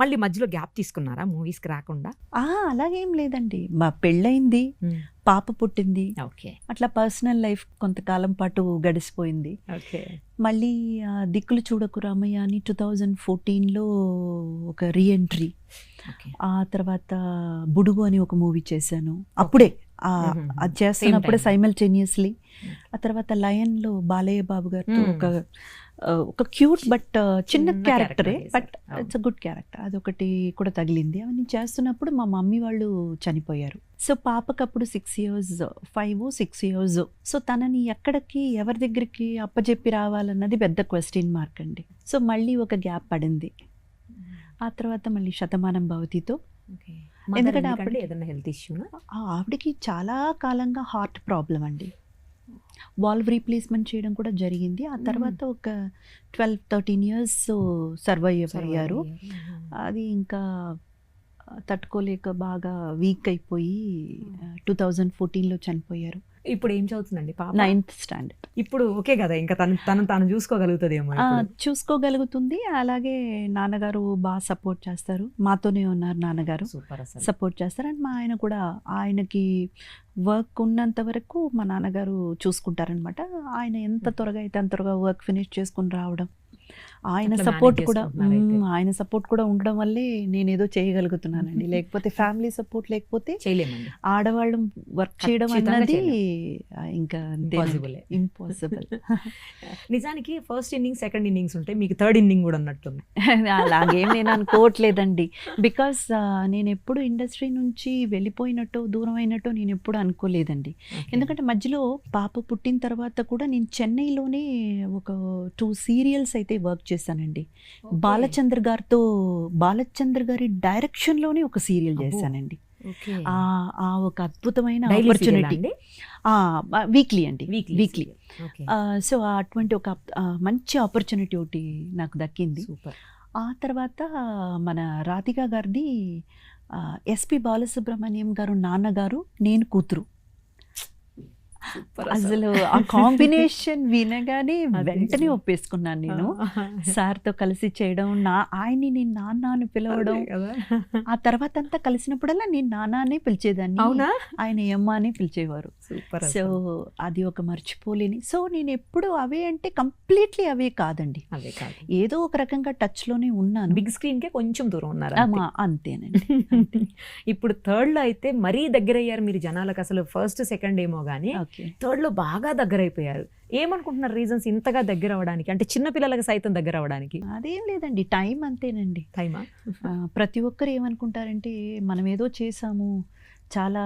మళ్ళీ మధ్యలో గ్యాప్ తీసుకున్నారా మూవీస్కి రాకుండా? అలాగేం లేదండి, మా పెళ్ళయింది, పాప పుట్టింది, ఓకే అట్లా పర్సనల్ లైఫ్ కొంతకాలం పాటు గడిచిపోయింది. ఓకే మళ్ళీ దిక్కులు చూడకు రామయ్య అని 2014లో ఒక రీఎంట్రీ. ఆ తర్వాత బుడుగు అని ఒక మూవీ చేశాను అప్పుడే, అది చేస్తున్నప్పుడే సైమల్టేనియస్లీ. ఆ తర్వాత లయన్లో బాలయ్య బాబు గారితో ఒక క్యూట్ బట్ చిన్న క్యారెక్టరే, but it's a good character, అదొకటి కూడా తగిలింది. అవన్నీ చేస్తున్నప్పుడు మా మమ్మీ వాళ్ళు చనిపోయారు. సో పాపకు అప్పుడు 6 years, 5 or 6 years. సో తనని ఎక్కడికి ఎవరి దగ్గరికి అప్పచెప్పి రావాలన్నది పెద్ద క్వశ్చన్ మార్క్ అండి. సో మళ్ళీ ఒక గ్యాప్ పడింది. ఆ తర్వాత మళ్ళీ శతమానం భవతితో, ఎందుకంటే అప్పుడు ఏదైనా హెల్త్ ఇష్యూనా? ఆవిడకి చాలా కాలంగా హార్ట్ ప్రాబ్లం అండి, వాల్వ్ రీప్లేస్మెంట్ చేయడం కూడా జరిగింది. ఆ తర్వాత ఒక 12-13 years సర్వైవ్ అయ్యారు. అది ఇంకా తట్టుకోలేక బాగా వీక్ అయిపోయి 2014లో చనిపోయారు. ఇప్పుడు ఏం చదువుతుందండి పాప? 9th standard. ఇప్పుడు ఓకే కదా, ఇంకా తను చూసుకోగలుగుతుందేమో. చూసుకోగలుగుతుంది. అలాగే నాన్నగారు బాగా సపోర్ట్ చేస్తారు, మాతోనే ఉన్నారు నాన్నగారు, సపోర్ట్ చేస్తారు. అండ్ మా ఆయన కూడా, ఆయనకి వర్క్ ఉన్నంత వరకు మా నాన్నగారు చూసుకుంటారనమాట. ఆయన ఎంత త్వరగా అయితే అంత త్వరగా వర్క్ ఫినిష్ చేసుకుని రావడం, ఆయన సపోర్ట్ కూడా ఉండడం వల్లే నేనేదో చేయగలుగుతున్నానండి. లేకపోతే ఫ్యామిలీ సపోర్ట్ లేకపోతే చేయలేమండి, ఆడవాళ్ళు వర్క్ చేయడం అన్నది ఇంకా ఇంపాసిబుల్. నిజానికి ఫస్ట్ ఇన్నింగ్స్, సెకండ్ ఇన్నింగ్స్ ఉంటాయి, మీకు థర్డ్ ఇన్నింగ్ కూడా ఉన్నట్టుంది. అలాగేం నేను అనుకోవట్లేదండి, బికాస్ నేను ఎప్పుడు ఇండస్ట్రీ నుంచి వెళ్ళిపోయినట్టు దూరం అయినట్టు నేను ఎప్పుడు అనుకోలేదండి. ఎందుకంటే మధ్యలో పాప పుట్టిన తర్వాత కూడా నేను చెన్నైలోనే ఒక 2 serials అయితే వర్క్ చేశానండి. బాలచంద్ర గారి డైరెక్షన్లోనే ఒక సీరియల్ చేశానండి. ఆ ఒక అద్భుతమైన ఆపర్చునిటీ, వీక్లీ అండి, వీక్లీ. సో అటువంటి ఒక మంచి ఆపర్చునిటీ ఒకటి నాకు దక్కింది. ఆ తర్వాత మన రాధికా గారిది ఎస్పి బాలసుబ్రహ్మణ్యం గారు నాన్నగారు, నేను కూతురు. అసలు ఆ కాంబినేషన్ వినగానే వెంటనే ఒప్పేసుకున్నాను నేను. సార్తో కలిసి చేయడం, ఆయన్ని నేను నాన్న అని పిలవడం, ఆ తర్వాత అంతా కలిసినప్పుడల్లా నేను నాన్న అని పిలిచేదాన్ని, ఆయన అమ్మ అని పిలిచేవారు. సో అది ఒక మర్చిపోలేని. సో నేను ఎప్పుడు అవే అంటే కంప్లీట్లీ అవే కాదండి, ఏదో ఒక రకంగా టచ్ లోనే ఉన్నాను. బిగ్ స్క్రీన్ కే కొంచెం దూరం ఉన్నారు అంతేనండి. ఇప్పుడు థర్డ్ లో అయితే మరీ దగ్గర అయ్యారు మీరు జనాలకు. అసలు ఫస్ట్ సెకండ్ ఏమో గానీ థర్డ్ లో బాగా దగ్గర అయిపోయారు. ఏమనుకుంటున్నారు రీజన్స్ ఇంతగా దగ్గర అవడానికి? అంటే చిన్న పిల్లలకి సైతం దగ్గర అవడానికి అదేం లేదండి, టైం అంతేనండి. టైమా? ప్రతి ఒక్కరు ఏమనుకుంటారంటే మనం ఏదో చేసాము, చాలా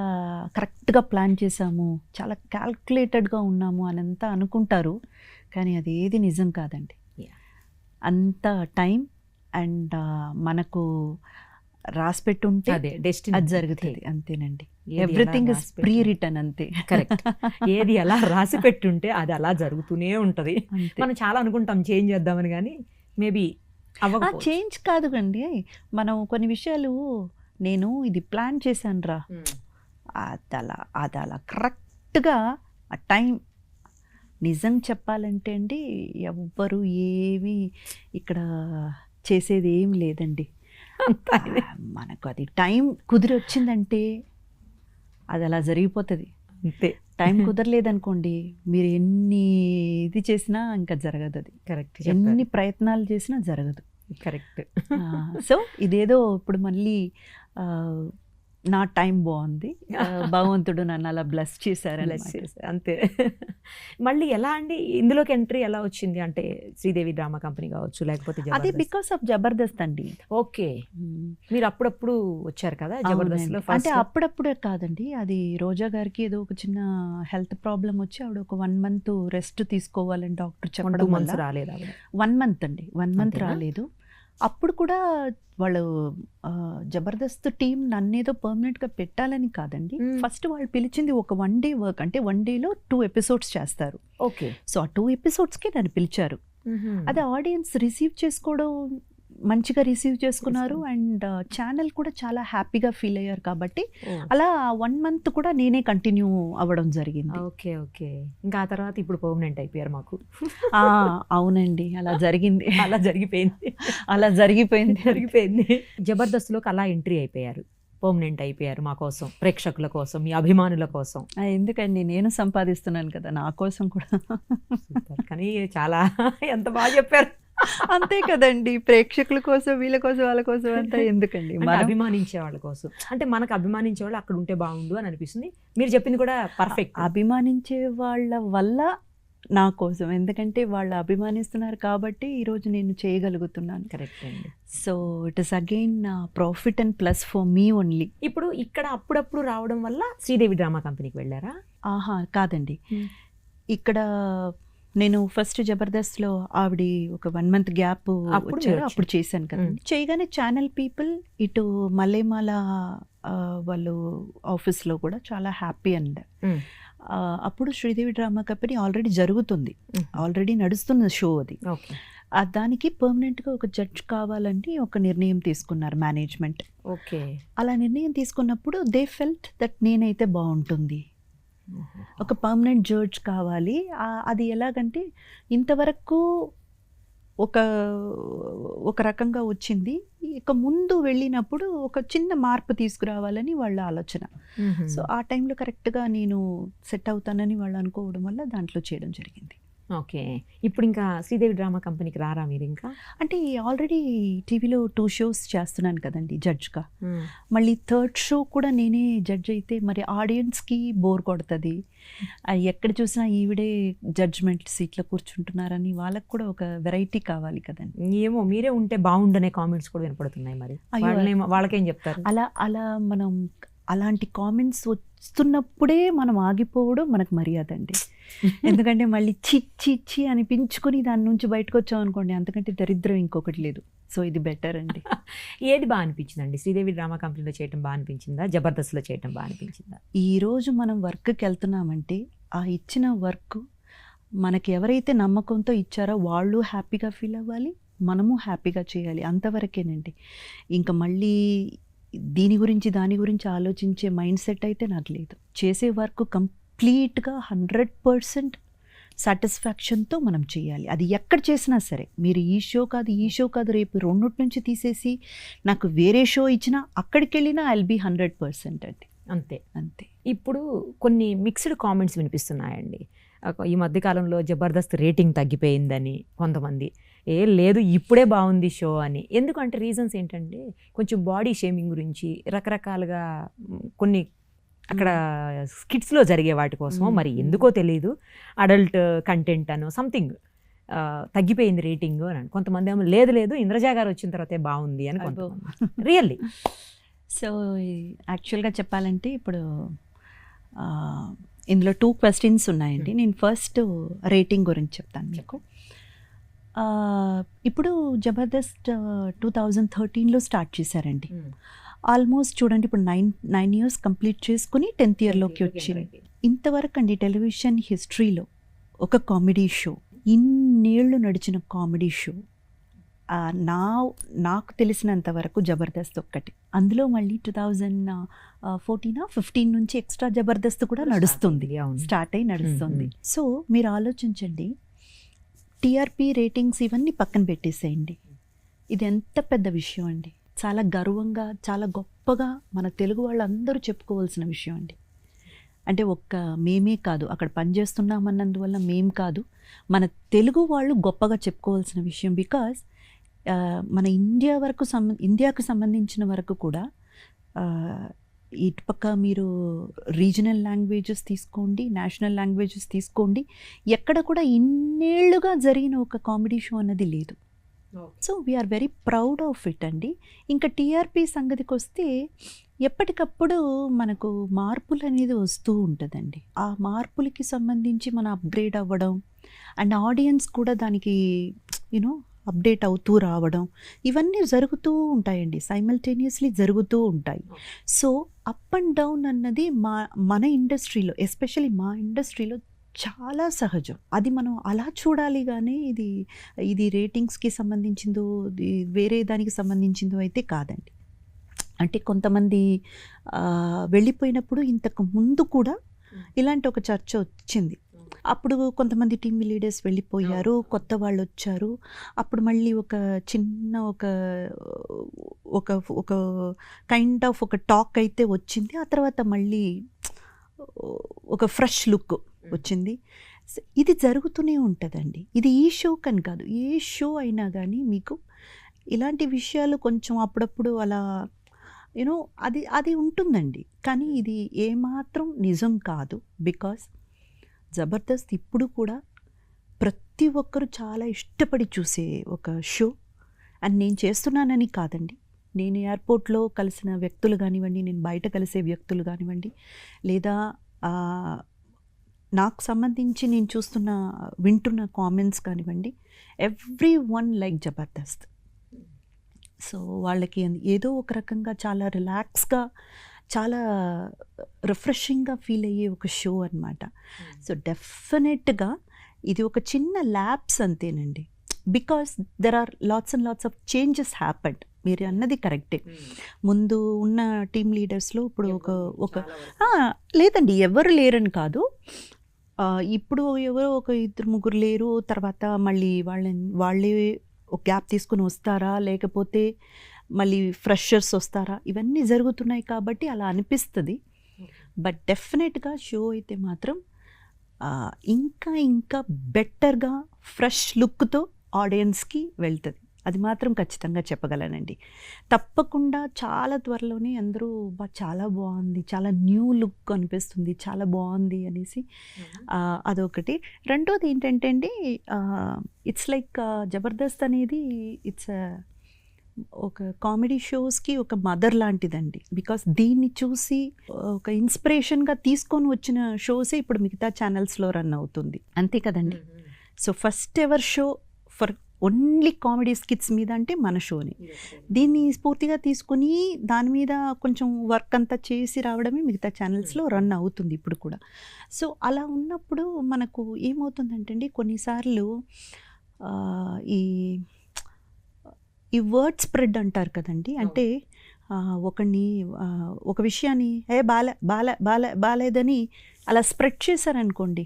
కరెక్ట్గా ప్లాన్ చేసాము, చాలా క్యాల్కులేటెడ్గా ఉన్నాము అని అంతా అనుకుంటారు, కానీ అది ఏది నిజం కాదండి. అంత టైం అండ్ మనకు రాసి పెట్టుంటే అది జరుగుతుంది, అంతేనండి. ఎవ్రీథింగ్ ఇస్ ప్రీ రిటర్న్, అంతే. కరెక్ట్. ఏది ఎలా రాసి పెట్టుంటే అది అలా జరుగుతూనే ఉంటది. మనం చాలా అనుకుంటాం చేంజ్ చేద్దామని, కానీ మేబీ చేంజ్ కాదు కండి. మనం కొన్ని విషయాలు, నేను ఇది ప్లాన్ చేశాను రా, అది అలా కరెక్ట్గా ఆ టైం. నిజం చెప్పాలంటే అండి, ఎవ్వరు ఏమీ ఇక్కడ చేసేది ఏం లేదండి. మనకు అది టైం కుదిరి వచ్చిందంటే అది అలా జరిగిపోతుంది. అంతే. టైం కుదరలేదనుకోండి, మీరు ఎన్ని ఇది చేసినా ఇంకా జరగదు అది. కరెక్ట్. ఎన్ని ప్రయత్నాలు చేసినా జరగదు. కరెక్ట్. సో ఇదేదో ఇప్పుడు మళ్ళీ నా టైం బాగుంది, భగవంతుడు నన్ను అలా బ్లెస్ చేశారు, అంతే. మళ్ళీ ఎలా అండి ఇందులోకి ఎంట్రీ ఎలా వచ్చింది? అంటే శ్రీదేవి డ్రామా కంపెనీ కావచ్చు, లేకపోతే అదే బికాస్ ఆఫ్ జబర్దస్త్ అండి. ఓకే, మీరు అప్పుడప్పుడు వచ్చారు కదా జబర్దస్త్ లో? అంటే అప్పుడప్పుడే కాదండి, అది రోజా గారికి ఏదో ఒక చిన్న హెల్త్ ప్రాబ్లం వచ్చి ఆవిడ ఒక 1 month రెస్ట్ తీసుకోవాలని డాక్టర్ చెప్పడం వల్ల రాలేదు. 1 month అండి, 1 month రాలేదు. అప్పుడు కూడా వాళ్ళు జబర్దస్త్ టీం నన్నేదో పర్మనెంట్గా పెట్టాలని కాదండి, ఫస్ట్ వాళ్ళు పిలిచింది ఒక 1 day వర్క్, అంటే 1 dayలో 2 episodes చేస్తారు. ఓకే. సో ఆ 2 episodsకి నన్ను పిలిచారు. అది ఆడియన్స్ రిసీవ్ చేసుకోవడం మంచిగా రిసీవ్ చేసుకున్నారు అండ్ ఛానల్ కూడా చాలా హ్యాపీగా ఫీల్ అయ్యారు కాబట్టి అలా 1 month కూడా నేనే కంటిన్యూ అవ్వడం జరిగింది. Okay okay. ఇంకా ఆ తర్వాత ఇప్పుడు పర్మనెంట్ అయిపోయారు మాకు. అవునండి, అలా జరిగింది. అలా జరిగిపోయింది. అలా జరిగిపోయింది. జబర్దస్త్లోకి అలా ఎంట్రీ అయిపోయారు, పర్మనెంట్ అయిపోయారు మా కోసం, ప్రేక్షకుల కోసం, మీ అభిమానుల కోసం. ఎందుకండి, నేను సంపాదిస్తున్నాను కదా నా కోసం కూడా. కానీ చాలా ఎంత బాగా చెప్పారు. అంతే కదండి, ప్రేక్షకుల కోసం, వీళ్ళ కోసం, వాళ్ళ కోసం అంతా ఎందుకండి, అభిమానించే వాళ్ళ కోసం. అంటే మనకు అభిమానించే వాళ్ళు అక్కడ ఉంటే బాగుండు అని అనిపిస్తుంది. మీరు చెప్పింది కూడా పర్ఫెక్ట్. అభిమానించే వాళ్ళ వల్ల నా కోసం, ఎందుకంటే వాళ్ళు అభిమానిస్తున్నారు కాబట్టి ఈరోజు నేను చేయగలుగుతున్నాను. కరెక్ట్ అండి. So it is again profit and plus for me only. ఇప్పుడు ఇక్కడ అప్పుడప్పుడు రావడం వల్ల శ్రీదేవి డ్రామా కంపెనీకి వెళ్ళారా? కాదండి, ఇక్కడ నేను ఫస్ట్ జబర్దస్త్లో ఆవిడ ఒక 1 month గ్యాప్ అప్పుడు చేశాను కదండి. చేయగానే ఛానల్ పీపుల్ ఇటు మల్లెమాల వాళ్ళు ఆఫీస్లో కూడా చాలా హ్యాపీ అండ్ అప్పుడు శ్రీదేవి డ్రామా కంపెనీ ఆల్రెడీ జరుగుతుంది, ఆల్రెడీ నడుస్తున్న షో అది. దానికి పర్మనెంట్గా ఒక జడ్జ్ కావాలని ఒక నిర్ణయం తీసుకున్నారు మేనేజ్మెంట్. ఓకే. అలా నిర్ణయం తీసుకున్నప్పుడు దే ఫెల్ట్ దట్ నేనైతే బాగుంటుంది, ఒక పర్మనెంట్ జడ్జ్ కావాలి. అది ఎలాగంటే ఇంతవరకు ఒక రకంగా వచ్చింది, ఇక ముందు వెళ్ళినప్పుడు ఒక చిన్న మార్పు తీసుకురావాలని వాళ్ళ ఆలోచన. సో ఆ టైంలో కరెక్ట్గా నేను సెట్ అవుతానని వాళ్ళు అనుకోవడం వల్ల దాంట్లో చేయడం జరిగింది. ఓకే. ఇప్పుడు ఇంకా శ్రీదేవి డ్రామా కంపెనీకి రారా మీరు? ఇంకా అంటే ఆల్రెడీ టీవీలో 2 shows చేస్తున్నాను కదండి జడ్జ్గా. మళ్ళీ 3rd show కూడా నేనే జడ్జ్ అయితే మరి ఆడియన్స్కి బోర్ కొడుతుంది. ఎక్కడ చూసినా ఈవిడే జడ్జ్మెంట్ సీట్లో కూర్చుంటున్నారని వాళ్ళకి కూడా ఒక వెరైటీ కావాలి కదండి. ఏమో మీరే ఉంటే బాగుండనే కామెంట్స్ కూడా వినపడుతున్నాయి. మరి వాళ్ళకేం చెప్తారు? అలా మనం అలాంటి కామెంట్స్ వస్తున్నప్పుడే మనం ఆగిపోవడం మనకు మర్యాద అండి. ఎందుకంటే మళ్ళీ చిచ్చి అనిపించుకొని దాని నుంచి బయటకు వచ్చాం అనుకోండి, అంతకంటే దరిద్రం ఇంకొకటి లేదు. సో ఇది బెటర్ అండి. ఏది బాగా అనిపించిందండి? శ్రీదేవి డ్రామా కంపెనీలో చేయటం బాగా అనిపించిందా, జబర్దస్త్లో చేయటం బాగా అనిపించిందా? ఈరోజు మనం వర్క్కి వెళ్తున్నామంటే ఆ ఇచ్చిన వర్క్ మనకి ఎవరైతే నమ్మకంతో ఇచ్చారో వాళ్ళు హ్యాపీగా ఫీల్ అవ్వాలి, మనము హ్యాపీగా చేయాలి, అంతవరకేనండి. ఇంకా మళ్ళీ దాని గురించి ఆలోచించే మైండ్ సెట్ అయితే నాకు లేదు. చేసే వర్క్ కంప్లీట్గా 100% సాటిస్ఫాక్షన్తో మనం చేయాలి. అది ఎక్కడ చేసినా సరే, మీరు ఈ షో కాదు రేపు 2 నుంచి తీసేసి నాకు వేరే షో ఇచ్చినా అక్కడికి వెళ్ళినా ఐల్ బీ 100% అండి. అంతే. ఇప్పుడు కొన్ని మిక్స్డ్ కామెంట్స్ వినిపిస్తున్నాయండి. ఈ మధ్యకాలంలో జబర్దస్త్ రేటింగ్ తగ్గిపోయిందని కొంతమంది, లేదు ఇప్పుడే బాగుంది షో అని. ఎందుకంటే రీజన్స్ ఏంటంటే కొంచెం బాడీ షేమింగ్ గురించి రకరకాలుగా కొన్ని అక్కడ స్కిట్స్లో జరిగే వాటి కోసం మరి ఎందుకో తెలియదు, అడల్ట్ కంటెంట్ అనో సంథింగ్ తగ్గిపోయింది రేటింగ్ అని. కొంతమంది ఏమో లేదు ఇంద్రజా గారు వచ్చిన తర్వాతే బాగుంది అని కొంతమంది. రియల్లీ సో యాక్చువల్గా చెప్పాలంటే ఇప్పుడు ఇందులో 2 questions ఉన్నాయండి. నేను ఫస్ట్ రేటింగ్ గురించి చెప్తాను మీకు. ఇప్పుడు జబర్దస్త్ 2013లో స్టార్ట్ చేశారండి. ఆల్మోస్ట్ చూడండి ఇప్పుడు 9 years కంప్లీట్ చేసుకుని 10th yearలోకి వచ్చింది. ఇంతవరకు అండి టెలివిజన్ హిస్టరీలో ఒక కామెడీ షో, ఇన్నేళ్ళు నడిచిన కామెడీ షో నాకు తెలిసినంత వరకు జబర్దస్త్ ఒక్కటి. అందులో మళ్ళీ 2014-15 నుంచి ఎక్స్ట్రా జబర్దస్త్ కూడా నడుస్తుంది, స్టార్ట్ అయి నడుస్తుంది. సో మీరు ఆలోచించండి, టీఆర్పీ రేటింగ్స్ ఇవన్నీ పక్కన పెట్టేసేయండి, ఇది ఎంత పెద్ద విషయం అండి. చాలా గర్వంగా, చాలా గొప్పగా మన తెలుగు వాళ్ళందరూ చెప్పుకోవాల్సిన విషయం అండి. అంటే ఒక్క మేమే కాదు, అక్కడ పనిచేస్తున్నామన్నందువల్ల మేం కాదు, మన తెలుగు వాళ్ళు గొప్పగా చెప్పుకోవాల్సిన విషయం. బికాజ్ మన ఇండియాకు సంబంధించిన వరకు కూడా ఇటుపక్క మీరు రీజనల్ లాంగ్వేజెస్ తీసుకోండి, నేషనల్ లాంగ్వేజెస్ తీసుకోండి, ఎక్కడ కూడా ఇన్నేళ్లుగా జరిగిన ఒక కామెడీ షో అన్నది లేదు. So we are very proud of it అండి. ఇంకా టీఆర్పీ సంగతికి వస్తే ఎప్పటికప్పుడు మనకు మార్పులు అనేది వస్తూ ఉంటుందండి. ఆ మార్పులకి సంబంధించి మనం అప్గ్రేడ్ అవ్వడం అండ్ ఆడియన్స్ కూడా దానికి అప్డేట్ అవుతూ రావడం, ఇవన్నీ జరుగుతూ ఉంటాయండి, సైమల్టేనియస్లీ జరుగుతూ ఉంటాయి. సో అప్ అండ్ డౌన్ అన్నది మన ఇండస్ట్రీలో, ఎస్పెషల్లీ మా ఇండస్ట్రీలో చాలా సహజం. అది మనం అలా చూడాలి గానీ ఇది రేటింగ్స్‌కి సంబంధించిందో, వేరే దానికి సంబంధించిందో అయితే కాదండి. అంటే కొంతమంది వెళ్ళిపోయినప్పుడు ఇంతకు ముందు కూడా ఇలాంటి ఒక చర్చ వచ్చింది. అప్పుడు కొంతమంది టీమ్ లీడర్స్ వెళ్ళిపోయారు, కొత్త వాళ్ళు వచ్చారు. అప్పుడు మళ్ళీ ఒక చిన్న ఒక కైండ్ ఆఫ్ ఒక టాక్ అయితే వచ్చింది. ఆ తర్వాత మళ్ళీ ఒక ఫ్రెష్ లుక్ వచ్చింది. ఇది జరుగుతూనే ఉంటుందండి. ఇది ఈ షో కని కాదు, ఏ షో అయినా కానీ మీకు ఇలాంటి విషయాలు కొంచెం అప్పుడప్పుడు అలా యూనో అది ఉంటుందండి. కానీ ఇది ఏమాత్రం నిజం కాదు. బికాస్ జబర్దస్త్ ఇప్పుడు కూడా ప్రతి ఒక్కరు చాలా ఇష్టపడి చూసే ఒక షో. అండ్ నేను చేస్తున్నానని కాదండి, నేను ఎయిర్పోర్ట్లో కలిసిన వ్యక్తులు కానివ్వండి, నేను బయట కలిసే వ్యక్తులు కానివ్వండి, లేదా నాకు సంబంధించి నేను వింటున్న కామెంట్స్ కానివ్వండి, every one like Jabardasth. So వాళ్ళకి ఏదో ఒక రకంగా చాలా రిలాక్స్గా, చాలా రిఫ్రెషింగ్గా ఫీల్ అయ్యే ఒక షో అనమాట. సో డెఫినెట్గా ఇది ఒక చిన్న ల్యాబ్స్ అంతేనండి. Because there are lots and lots of changes happened. మీరు అన్నది కరెక్టే. ముందు ఉన్న టీమ్ లీడర్స్లో ఇప్పుడు ఒక లేదండి, ఎవరు లేరని కాదు. ఇప్పుడు ఎవరో ఒక 2-3 లేరు. తర్వాత మళ్ళీ వాళ్ళే ఒక గ్యాప్ తీసుకుని వస్తారా, లేకపోతే మళ్ళీ ఫ్రెషర్స్ వస్తారా, ఇవన్నీ జరుగుతున్నాయి కాబట్టి అలా అనిపిస్తుంది. బట్ డెఫినెట్గా షో అయితే మాత్రం ఇంకా ఇంకా బెటర్గా ఫ్రెష్ లుక్తో ఆడియన్స్కి వెళ్తుంది. అది మాత్రం ఖచ్చితంగా చెప్పగలనండి. తప్పకుండా చాలా త్వరలోనే అందరూ చాలా బాగుంది, చాలా న్యూ లుక్ అనిపిస్తుంది, చాలా బాగుంది అనేసి అదొకటి. రెండోది ఏంటంటే అండి, ఇట్స్ లైక్ జబర్దస్త్ అనేది ఇట్స్ ఒక కామెడీ షోస్కి ఒక మదర్ లాంటిదండి. బికాస్ దీన్ని చూసి ఒక ఇన్స్పిరేషన్గా తీసుకొని వచ్చిన షోసే ఇప్పుడు మిగతా ఛానల్స్లో రన్ అవుతుంది, అంతే కదండి. So first ever show for only comedy skits మీద అంటే మన షోని. దీన్ని స్ఫూర్తిగా తీసుకుని దాని మీద కొంచెం వర్క్ అంతా చేసి రావడమే మిగతా ఛానల్స్లో రన్ అవుతుంది ఇప్పుడు కూడా. సో అలా ఉన్నప్పుడు మనకు ఏమవుతుందంటే అండి, కొన్నిసార్లు ఈ వర్డ్ స్ప్రెడ్ అంటారు కదండి. అంటే ఒక విషయాన్ని బాలేదని అలా స్ప్రెడ్ చేశారనుకోండి,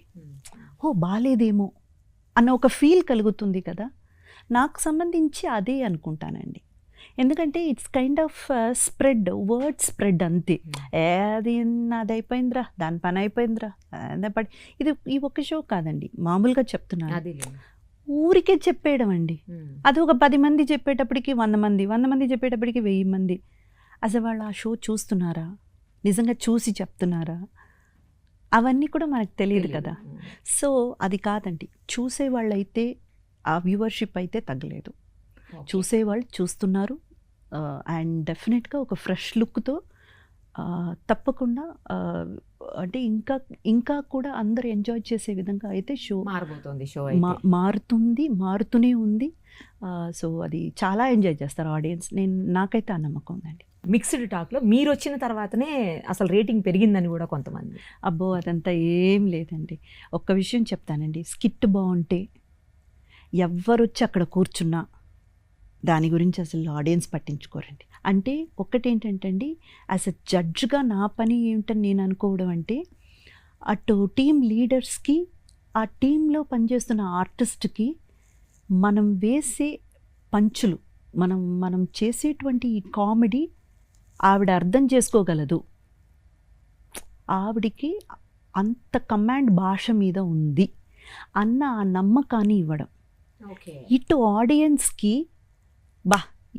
బాలేదేమో అన్న ఒక ఫీల్ కలుగుతుంది కదా. నాకు సంబంధించి అదే అనుకుంటానండి. ఎందుకంటే it's kind of spread, word spread అంతే. అది నాది అయిపోయిందిరా, దాని పని అయిపోయిందిరా, ఇది ఈ ఒక్క షో కాదండి, మామూలుగా చెప్తున్నాను. ఊరికే చెప్పేయడం అండి. అది ఒక 10 మంది చెప్పేటప్పటికి 100 మంది, 100 మంది చెప్పేటప్పటికి 1000 మంది. అసలు వాళ్ళు ఆ షో చూస్తున్నారా, నిజంగా చూసి చెప్తున్నారా, అవన్నీ కూడా మనకు తెలియదు కదా. సో అది కాదండి, చూసేవాళ్ళైతే ఆ వ్యూవర్షిప్ అయితే తగ్గలేదు. చూసేవాళ్ళు చూస్తున్నారు. అండ్ డెఫినెట్గా ఒక ఫ్రెష్ లుక్తో తప్పకుండా అంటే ఇంకా కూడా అందరు ఎంజాయ్ చేసే విధంగా అయితే షో మారబోతోంది. షో మారుతూనే ఉంది. సో అది చాలా ఎంజాయ్ చేస్తారు ఆడియన్స్. నాకైతే ఆ నమ్మకం ఉందండి. మిక్స్డ్ టాక్లో మీరు వచ్చిన తర్వాతనే అసలు రేటింగ్ పెరిగిందని కూడా కొంతమంది. అబ్బో అదంతా ఏం లేదండి. ఒక్క విషయం చెప్తానండి, స్కిట్ బాగుంటే ఎవ్వరొచ్చి అక్కడ కూర్చున్నా దాని గురించి అసలు ఆడియన్స్ పట్టించుకోరండి. అంటే ఒక్కటేంటంటే అండి, యాజ్ అ జడ్జ్గా నా పని ఏమిటని నేను అనుకోవడం అంటే, అటు టీమ్ లీడర్స్కి, ఆ టీంలో పనిచేస్తున్న ఆర్టిస్ట్కి మనం వేసే పంచులు, మనం చేసేటువంటి ఈ కామెడీ ఆవిడ అర్థం చేసుకోగలదు, ఆవిడికి అంత కమాండ్ భాష మీద ఉంది అన్న ఆ నమ్మకాన్ని ఇవ్వడం. ఇటు ఆడియన్స్కి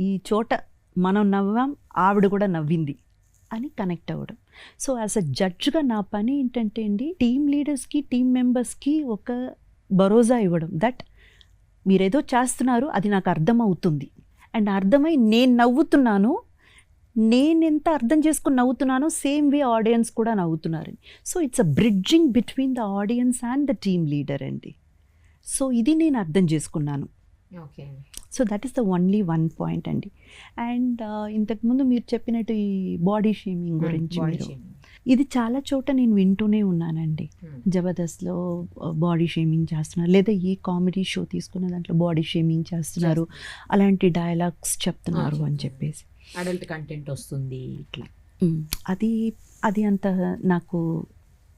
ఈ చోట మనం నవ్వాం, ఆవిడ కూడా నవ్వింది అని కనెక్ట్ అవ్వడం. సో యాజ్ అ జడ్జ్గా నా పని ఏంటంటే అండి, టీమ్ లీడర్స్కి, టీమ్ మెంబర్స్కి ఒక భరోసా ఇవ్వడం, దట్ మీరేదో చేస్తున్నారు, అది నాకు అర్థమవుతుంది. అండ్ అర్థమై నేను నవ్వుతున్నాను, నేను ఎంత అర్థం చేసుకుని నవ్వుతున్నానో సేమ్ వే ఆడియన్స్ కూడా నవ్వుతున్నారని. So it's a bridging between the audience and the team leader అండి. సో ఇది నేను అర్థం చేసుకున్నాను. So that is the only one point అండి. అండ్ ఇంతకుముందు మీరు చెప్పినట్టు ఈ బాడీ షేమింగ్ గురించి ఇది చాలా చోట నేను వింటూనే ఉన్నానండి. జబర్దస్త్లో బాడీ షేమింగ్ చేస్తున్నారు, లేదా ఏ కామెడీ షో తీసుకున్న దాంట్లో బాడీ షేమింగ్ చేస్తున్నారు, అలాంటి డైలాగ్స్ చెప్తున్నారు అని చెప్పేసి. అడల్ట్ కంటెంట్ వస్తుంది ఇట్లా. అది అంత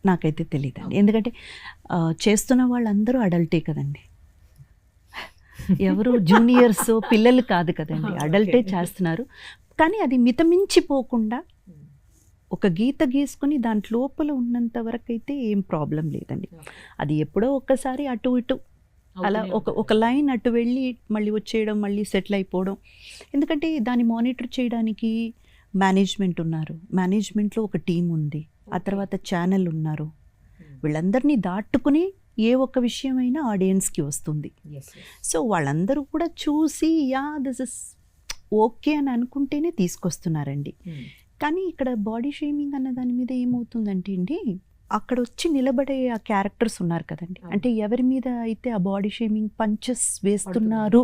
నాకైతే తెలియదండి. ఎందుకంటే చేస్తున్న వాళ్ళందరూ అడల్టే కదండి, ఎవరు జూనియర్స్ పిల్లలు కాదు కదండి, అడల్టే చేస్తున్నారు. కానీ అది మితమించిపోకుండా ఒక గీత గీసుకుని దాంట్ లోపల ఉన్నంత వరకు అయితే ఏం ప్రాబ్లం లేదండి. అది ఎప్పుడో ఒక్కసారి అటు ఇటు అలా ఒక లైన్ అటు వెళ్ళి మళ్ళీ వచ్చేయడం, మళ్ళీ సెటిల్ అయిపోవడం. ఎందుకంటే దాన్ని మానిటర్ చేయడానికి మేనేజ్మెంట్ ఉన్నారు, మేనేజ్మెంట్లో ఒక టీం ఉంది, ఆ తర్వాత ఛానల్ ఉన్నారు. వీళ్ళందరినీ దాటుకుని ఏ ఒక్క విషయమైనా ఆడియన్స్కి వస్తుంది. సో వాళ్ళందరూ కూడా చూసి దిస్ ఇస్ ఓకే అని అనుకుంటేనే తీసుకొస్తున్నారండి. కానీ ఇక్కడ బాడీ షేమింగ్ అన్న దాని మీద ఏమవుతుందంటే అండి, అక్కడ వచ్చి నిలబడే ఆ క్యారెక్టర్స్ ఉన్నారు కదండి, అంటే ఎవరి మీద అయితే ఆ బాడీ షేమింగ్ పంచెస్ వేస్తున్నారు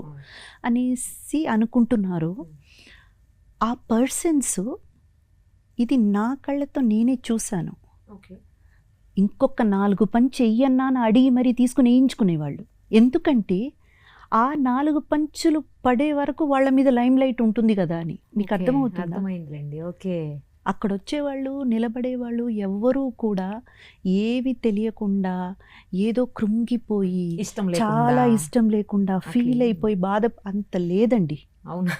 అనేసి అనుకుంటున్నారు, ఆ పర్సన్స్ ఇది నా కళ్ళతో నేనే చూశాను, ఇంకొక 4 పంచ్ చెయ్యన్నా అని అడిగి మరీ తీసుకుని వేయించుకునేవాళ్ళు. ఎందుకంటే ఆ 4 పంచులు పడే వరకు వాళ్ళ మీద లైమ్ లైట్ ఉంటుంది కదా అని. మీకు అర్థమవుతుందండి. ఓకే. అక్కడ వచ్చేవాళ్ళు, నిలబడేవాళ్ళు ఎవ్వరూ కూడా ఏవి తెలియకుండా ఏదో కృంగిపోయి చాలా ఇష్టం లేకుండా ఫీల్ అయిపోయి బాధ అంత లేదండి. అవునా?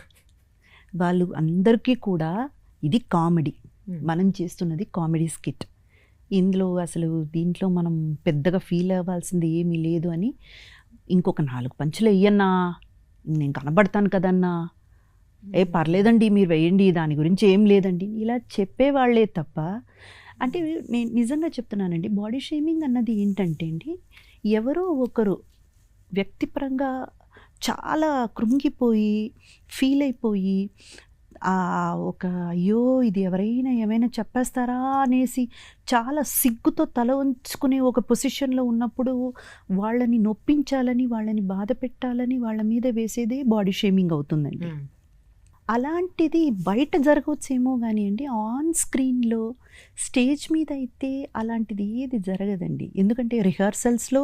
వాళ్ళు అందరికీ కూడా ఇది కామెడీ, మనం చేస్తున్నది కామెడీ స్కిట్, ఇందులో అసలు దీంట్లో మనం పెద్దగా ఫీల్ అవ్వాల్సింది ఏమీ లేదు అని, ఇంకొక 4 పంచులు వెయ్యన్నా, నేను కనబడతాను కదన్నా, పర్లేదండి మీరు వేయండి, దాని గురించి ఏం లేదండి, ఇలా చెప్పేవాళ్లే తప్ప. అంటే నేను నిజంగా చెప్తున్నానండి, బాడీ షేమింగ్ అన్నది ఏంటంటే అండి, ఎవరో ఒకరు వ్యక్తిపరంగా చాలా కృంగిపోయి ఫీల్ అయిపోయి ఒక అయ్యో ఇది ఎవరైనా ఏమైనా చెప్పేస్తారా అనేసి చాలా సిగ్గుతో తల ఉంచుకునే ఒక పొజిషన్లో ఉన్నప్పుడు వాళ్ళని నొప్పించాలని, వాళ్ళని బాధ పెట్టాలని వాళ్ళ మీద వేసేదే బాడీ షేమింగ్ అవుతుందండి. అలాంటిది బయట జరగవచ్చేమో కానీ అండి, ఆన్ స్క్రీన్లో స్టేజ్ మీద అయితే అలాంటిది ఏది జరగదండి. ఎందుకంటే రిహార్సల్స్లో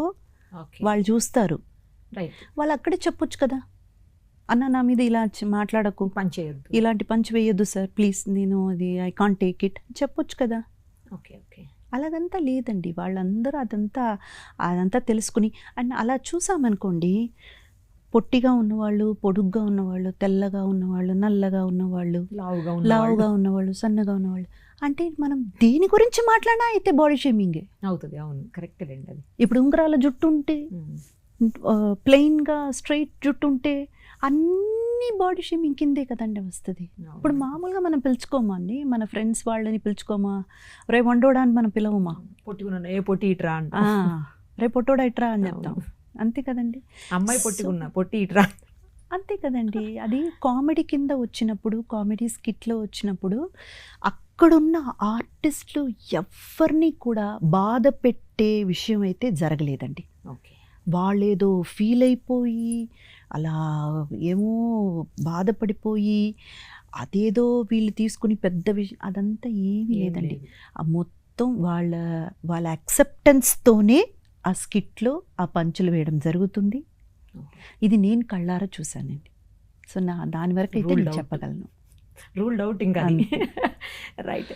వాళ్ళు చూస్తారు, వాళ్ళు అక్కడే చెప్పొచ్చు కదా, అన్న నా మీద ఇలా మాట్లాడకు, ఇలాంటి పంచ్ వేయొద్దు సార్ ప్లీజ్, నేను అది ఐ కాంట్ టేక్ ఇట్ చెప్పొచ్చు కదా. అలాగంతా లేదండి, వాళ్ళందరూ అదంతా తెలుసుకుని. అండ్ అలా చూసామనుకోండి, పొట్టిగా ఉన్నవాళ్ళు, పొడుగ్గా ఉన్నవాళ్ళు, తెల్లగా ఉన్నవాళ్ళు, నల్లగా ఉన్నవాళ్ళు, లావుగా ఉన్నవాళ్ళు, సన్నగా ఉన్నవాళ్ళు, అంటే మనం దేని గురించి మాట్లాడినా అయితే బాడీ షేమింగే అవుతుంది. అవును, కరెక్ట్ అండి. అది ఇప్పుడు ఉంగరాల జుట్టు ఉంటే, ప్లెయిన్గా స్ట్రైట్ జుట్టు ఉంటే అన్ని బాడీ షేమింగ్ కిందే కదండి వస్తుంది. ఇప్పుడు మామూలుగా మనం పిలుచుకోమా అండి, మన ఫ్రెండ్స్ వాళ్ళని పిలుచుకోమా, రే వండోడా అని మనం పిలవమా, పొట్టిగా ఏ పొట్టి ఇట్రా అంట, రే పొట్టోడా ఇట్రా అని చెప్తాం, అంతే కదండి. అమ్మాయి పొట్టిగున్నా పొట్టి ఇట్రా, అంతే కదండి. అది కామెడీ కింద వచ్చినప్పుడు, కామెడీ స్కిట్లో వచ్చినప్పుడు అక్కడున్న ఆర్టిస్టులు ఎవరిని కూడా బాధ పెట్టే విషయం అయితే జరగలేదండి. వాళ్ళేదో ఫీల్ అయిపోయి అలా ఏమో బాధపడిపోయి అదేదో వీళ్ళు తీసుకుని పెద్ద విషయం అదంతా ఏమీ లేదండి. ఆ మొత్తం వాళ్ళ యాక్సెప్టెన్స్తోనే ఆ స్కిట్లో ఆ పంచులు వేయడం జరుగుతుంది. ఇది నేను కళ్ళారా చూశానండి. సో దాని వరకు అయితే నేను చెప్పగలను. రూల్డ్ అవుట్ ఇంకా. రైట్.